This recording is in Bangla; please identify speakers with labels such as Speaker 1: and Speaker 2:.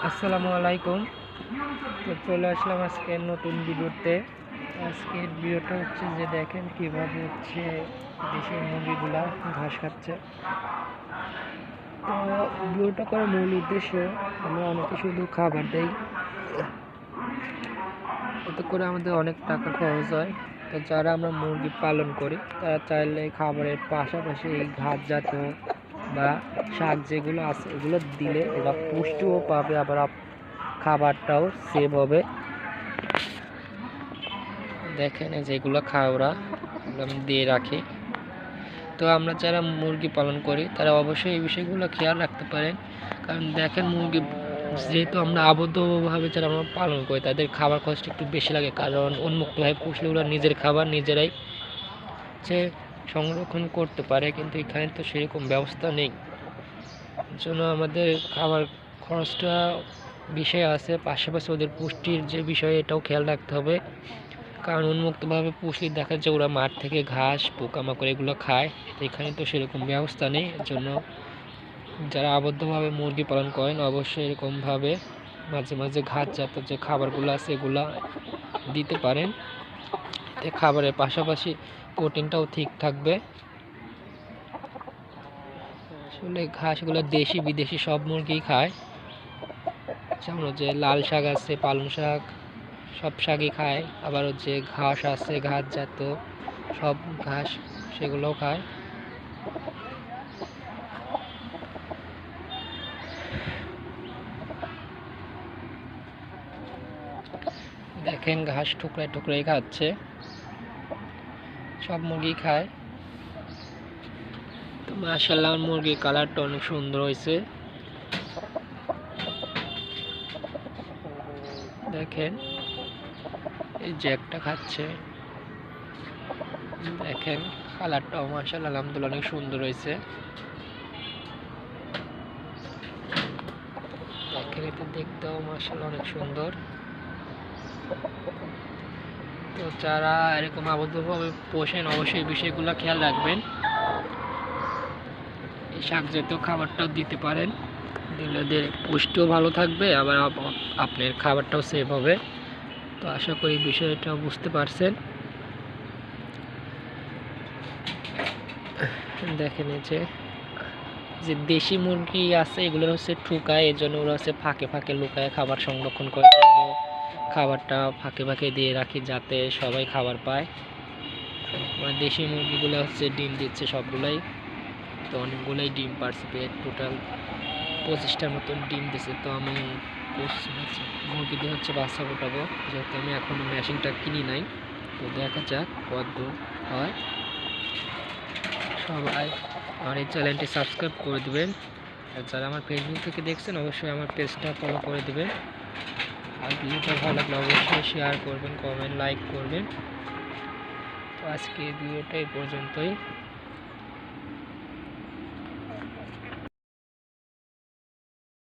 Speaker 1: আসসালামু আলাইকুম। তো চলে আসলাম আজকে নতুন ভিডিওতে। আজকের ভিডিওটা হচ্ছে যে দেখেন কিভাবে হচ্ছে দেশি মুরগিগুলা ঘাস খাচ্ছে। তো ভিডিওটা করার মূল উদ্দেশ্য, আমরা অনেকে শুধু খাবার দেই, এতে করে আমাদের অনেক টাকা খরচ হয়। তো যারা আমরা মুরগি পালন করি তারা চাইলে খাবারের পাশাপাশি এই ঘাস জাতীয় বা শাক যেগুলো আছে এগুলো দিলে এরা পুষ্টিও পাবে, আবার খাবারটাও সেভ হবে। দেখেন যেগুলো খায় ওরা, আমি দিয়ে রাখি। তো আমরা যারা মুরগি পালন করি তারা অবশ্যই এই বিষয়গুলো খেয়াল রাখতে পারেন। কারণ দেখেন মুরগি যেহেতু আমরা আবদ্ধভাবে যারা আমরা পালন করি তাদের খাবার খরচটা একটু বেশি লাগে, কারণ উন্মুক্তভাবে পুষলে ওরা নিজের খাবার নিজেরাই যে সংরক্ষণ করতে পারে, কিন্তু এখানে তো সেরকম ব্যবস্থা নেই। জন্য আমাদের খাবার খরচটা বিষয় আছে, পাশাপাশি ওদের পুষ্টির যে বিষয় এটাও খেয়াল রাখতে হবে। কারণ উন্মুক্তভাবে পুষলে দেখা যায় ওরা মাঠ থেকে ঘাস পোকামাকড় এগুলো খায়, তো এখানে তো সেরকম ব্যবস্থা নেই। এর জন্য যারা আবদ্ধভাবে মুরগি পালন করেন অবশ্যই এরকমভাবে মাঝে মাঝে ঘাস জাতীয় যে খাবারগুলো আছে এগুলো দিতে পারেন। এতে খাবারের পাশাপাশি প্রোটিনটাও ঠিক থাকবে। আসলে ঘাসগুলো দেশি বিদেশি সব মুরগি খায়, যেমন যে লাল শাক আছে, পালং শাক, সব শাকই খায়। আবার হচ্ছে ঘাস আছে, ঘাস জাতীয় সব ঘাস সেগুলোও খায়। দেখেন ঘাস টুকরায় টুকরাই খাচ্ছে, সব মুরগি খায়। তো মাশাআল্লাহ মুরগির কালারটা অনেক সুন্দর হয়েছে। দেখেন এই যে একটা খাচ্ছে, দেখেন কালারটাও মাশাআল্লাহ আলহামদুলিল্লাহ অনেক সুন্দর হয়েছে। দেখেন এতে দেখতেও মাশাআল্লাহ অনেক সুন্দর। তো যারা এরকম আবদ্ধভাবে পোষেন অবশ্যই বিষয়গুলো খেয়াল রাখবেন। এই শাক জাতীয় খাবারটাও দিতে পারেন, দিলে ওদের পুষ্টিও ভালো থাকবে, আবার আপনার খাবারটাও সেভ হবে। তো আশা করি বিষয়টা বুঝতে পারছেন। দেখেন এই যে দেশি মুরগি আছে এগুলো হচ্ছে ঠুকায়, এই জন্য ওরা হচ্ছে ফাঁকে ফাঁকে লুকায় খাবার সংরক্ষণ করে, খাবারটা ফাঁকে ফাঁকে দিয়ে রাখি যাতে সবাই খাবার পায়। আমার দেশি মুরগিগুলো হচ্ছে ডিম দিচ্ছে সবগুলাই, তো অনেকগুলোই ডিম পারছে, টোটাল 25টার মতন ডিম দিচ্ছে। তো আমি মুরগি দিয়ে হচ্ছে বাচ্চা ফোটাবো, যেহেতু আমি এখনো মেশিনটা কিনি নাই। তো দেখা যাক কতদূর হয়। সবাই আমার এই চ্যানেলটি সাবস্ক্রাইব করে দেবেন, আর যারা আমার ফেসবুক থেকে দেখছেন অবশ্যই আমার পেজটা ফলো করে দেবেন। আর ভিডিওটা ভালো লাগলে অবশ্যই শেয়ার করবেন, কমেন্ট লাইক করবেন। তো আজকে ভিডিওটা এই পর্যন্তই।